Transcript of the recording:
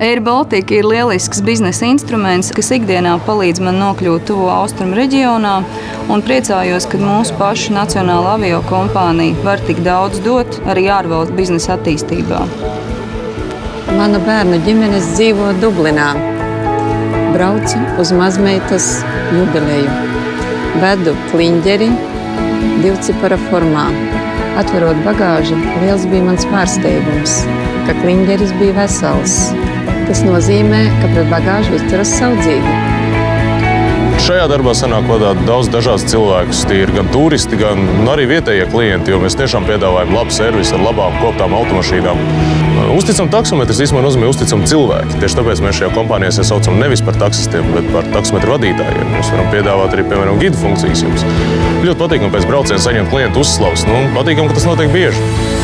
Air Baltica ir lielisks biznesa instruments, kas ikdienā palīdz man nokļūt tuvo austrumu reģionā, un priecājos, ka mūsu pašu nacionāla aviokompānija var tik daudz dot arī ārvalstu biznesa attīstībā. Mana bērnu ģimenes dzīvo Dublinā. Braucu uz mazmeitas jubileju. Vedu kliņģeri divcipara formā. Atverot bagāži, liels bija mans pārsteigums, ka kliņģeris bija vesels. Tas nozīmē, ka pret bagāžu izturas saudzīgi. Šajā darbā sanāk vadāt daudz dažādas cilvēkus. Tie ir gan turisti, gan arī vietējie klienti, jo mēs tiešām piedāvājam labu servisu ar labām koptām automašīnām. Uzticam taksometrs īstenībā nozīmē uzticam cilvēki. Tieši tāpēc mēs šajā kompānijā saucam nevis par taksistiem, bet par taksometru vadītājiem. Mēs varam piedāvāt arī, piemēram, gidu funkcijas jums. Ļoti patīkam pēc brauciena saņemt klientu uzslavas. Patīkam, ka tas notiek bieži.